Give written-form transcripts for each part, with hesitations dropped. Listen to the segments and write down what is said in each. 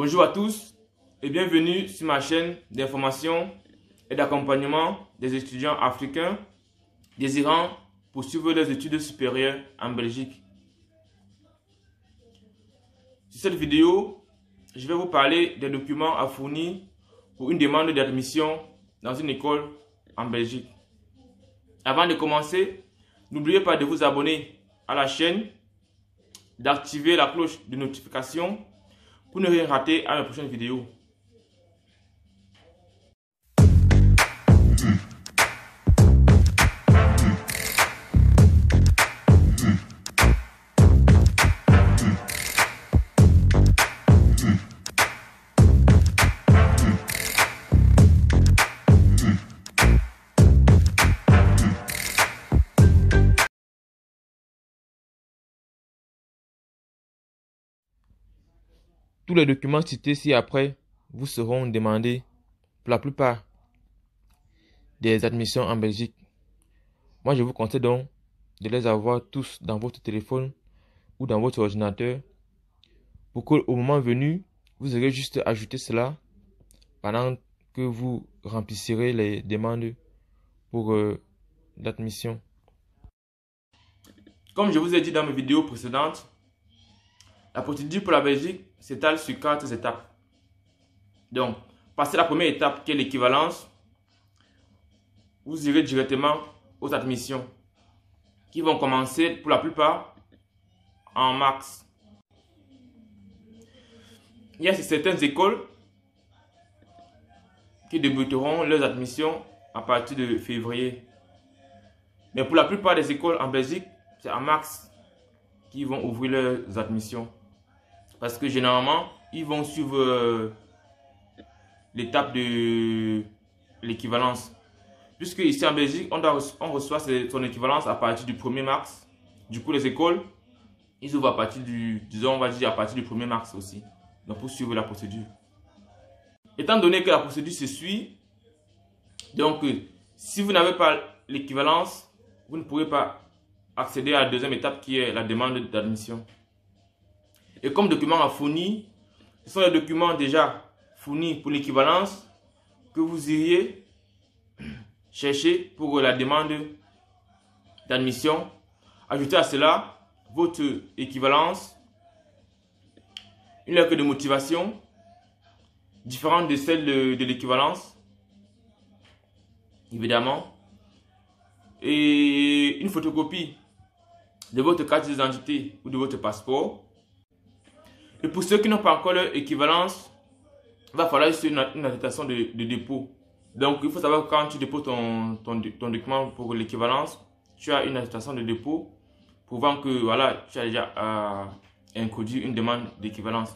Bonjour à tous et bienvenue sur ma chaîne d'information et d'accompagnement des étudiants africains désirant poursuivre leurs études supérieures en Belgique. Sur cette vidéo, je vais vous parler des documents à fournir pour une demande d'admission dans une école en Belgique. Avant de commencer, n'oubliez pas de vous abonner à la chaîne, d'activer la cloche de notification pour ne rien rater à mes prochaines vidéos. Tous les documents cités ci-après vous seront demandés pour la plupart des admissions en Belgique. Moi, je vous conseille donc de les avoir tous dans votre téléphone ou dans votre ordinateur pour qu'au moment venu, vous aurez juste à ajouter cela pendant que vous remplissez les demandes pour l'admission. Comme je vous ai dit dans mes vidéos précédentes, la procédure pour la Belgique s'étale sur 4 étapes. Donc, passez la première étape qui est l'équivalence, vous irez directement aux admissions qui vont commencer pour la plupart en mars. Il y a certaines écoles qui débuteront leurs admissions à partir de février. Mais pour la plupart des écoles en Belgique, c'est en mars qu'ils vont ouvrir leurs admissions. Parce que généralement, ils vont suivre l'étape de l'équivalence. Puisque ici en Belgique, on reçoit son équivalence à partir du 1er mars. Du coup, les écoles, ils ouvrent à partir du, disons, on va dire à partir du 1er mars aussi. Donc, pour suivre la procédure. Étant donné que la procédure se suit, donc, si vous n'avez pas l'équivalence, vous ne pourrez pas accéder à la deuxième étape qui est la demande d'admission. Et comme document à fournir, ce sont les documents déjà fournis pour l'équivalence que vous iriez chercher pour la demande d'admission. Ajoutez à cela votre équivalence, une lettre de motivation différente de celle de l'équivalence, évidemment, et une photocopie de votre carte d'identité ou de votre passeport. Et pour ceux qui n'ont pas encore leur équivalence, il va falloir une attestation de dépôt. Donc, il faut savoir que quand tu déposes ton document pour l'équivalence, tu as une attestation de dépôt prouvant que voilà, tu as déjà introduit une demande d'équivalence.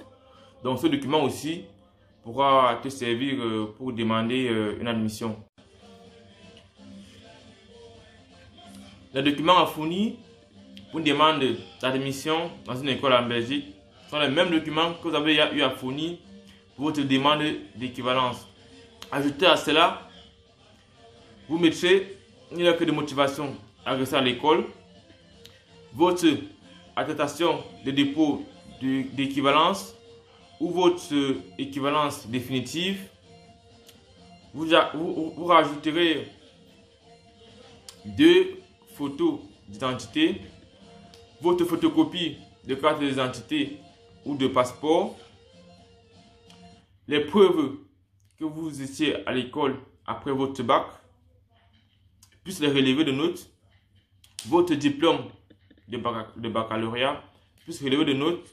Donc, ce document aussi pourra te servir pour demander une admission. Les documents à fournir pour une demande d'admission dans une école en Belgique sont les mêmes documents que vous avez eu à fournir pour votre demande d'équivalence. Ajoutez à cela, vous mettrez une lettre de motivation adressée à l'école, votre attestation de dépôt d'équivalence ou votre équivalence définitive. Vous rajouterez 2 photos d'identité, votre photocopie de carte d'identité ou de passeport, les preuves que vous étiez à l'école après votre bac, plus les relevés de notes, votre diplôme de baccalauréat, plus les relevés de notes,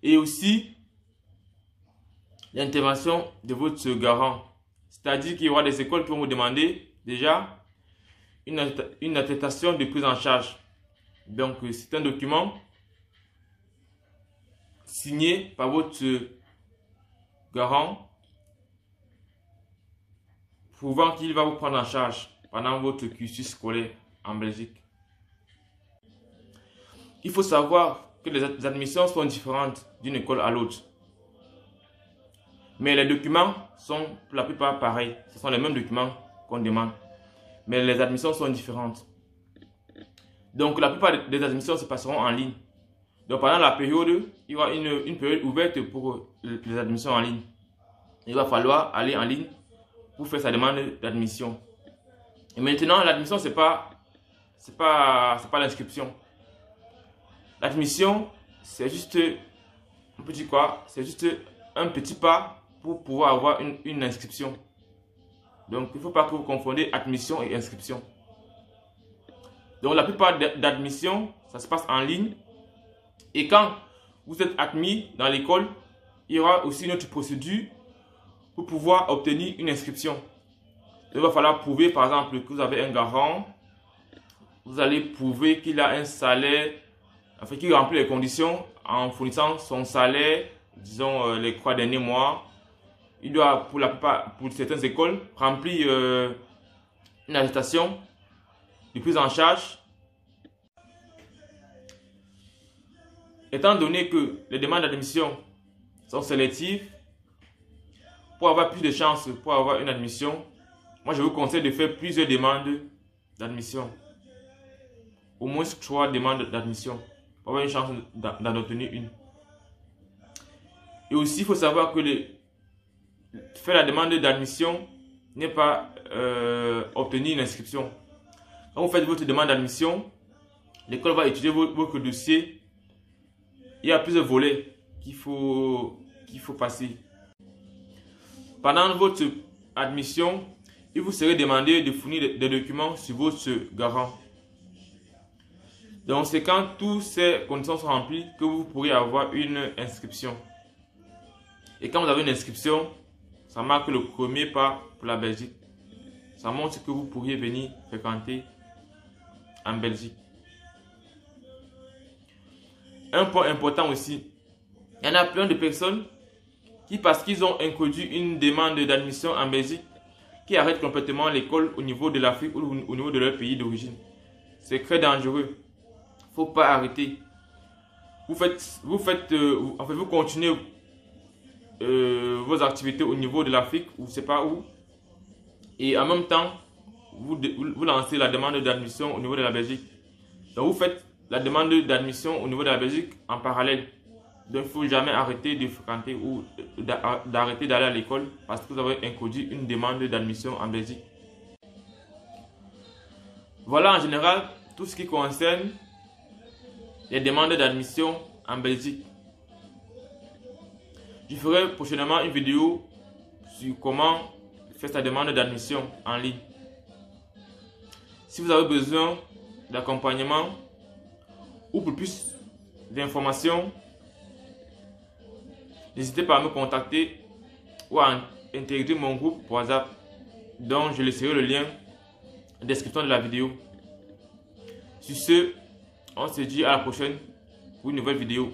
et aussi l'intervention de votre garant. C'est-à-dire qu'il y aura des écoles qui vont vous demander déjà une attestation de prise en charge. Donc, c'est un document signé par votre garant prouvant qu'il va vous prendre en charge pendant votre cursus scolaire en Belgique. Il faut savoir que les admissions sont différentes d'une école à l'autre. Mais les documents sont pour la plupart pareils. Ce sont les mêmes documents qu'on demande. Mais les admissions sont différentes. Donc la plupart des admissions se passeront en ligne. Donc pendant la période, il y aura une période ouverte pour les admissions en ligne. Il va falloir aller en ligne pour faire sa demande d'admission. Et maintenant, l'admission, c'est pas l'inscription. L'admission, c'est juste, on peut dire quoi? C'est juste un petit pas pour pouvoir avoir une inscription. Donc, il ne faut pas que vous confondiez admission et inscription. Donc, la plupart d'admissions, ça se passe en ligne. Et quand vous êtes admis dans l'école, il y aura aussi une autre procédure pour pouvoir obtenir une inscription. Il va falloir prouver, par exemple, que vous avez un garant. Vous allez prouver qu'il a un salaire, enfin qu'il remplit les conditions en fournissant son salaire, disons les 3 derniers mois. Il doit, pour certaines écoles, remplir une attestation de prise en charge. Étant donné que les demandes d'admission sont sélectives, pour avoir plus de chances pour avoir une admission, moi je vous conseille de faire plusieurs demandes d'admission. Au moins 3 demandes d'admission pour avoir une chance d'en obtenir une. Et aussi, il faut savoir que faire la demande d'admission n'est pas obtenir une inscription. Quand vous faites votre demande d'admission, l'école va étudier votre dossier. Il y a plusieurs volets qu'il faut passer. Pendant votre admission, il vous serait demandé de fournir des documents sur votre garant. Donc, c'est quand toutes ces conditions sont remplies que vous pourrez avoir une inscription. Et quand vous avez une inscription, ça marque le premier pas pour la Belgique. Ça montre que vous pourriez venir fréquenter en Belgique. Un point important aussi, il y en a plein de personnes qui, parce qu'ils ont introduit une demande d'admission en Belgique, qui arrêtent complètement l'école au niveau de l'Afrique ou au niveau de leur pays d'origine. C'est très dangereux. Il ne faut pas arrêter. Vous continuez vos activités au niveau de l'Afrique ou je ne sais pas où. Et en même temps, vous lancez la demande d'admission au niveau de la Belgique. Donc vous faites la demande d'admission au niveau de la Belgique en parallèle. Donc il ne faut jamais arrêter de fréquenter ou d'arrêter d'aller à l'école parce que vous avez introduit une demande d'admission en Belgique. Voilà en général tout ce qui concerne les demandes d'admission en Belgique. Je ferai prochainement une vidéo sur comment faire sa demande d'admission en ligne. Si vous avez besoin d'accompagnement ou pour plus d'informations, n'hésitez pas à me contacter ou à intégrer mon groupe WhatsApp dont je laisserai le lien en description de la vidéo. Sur ce, on se dit à la prochaine pour une nouvelle vidéo.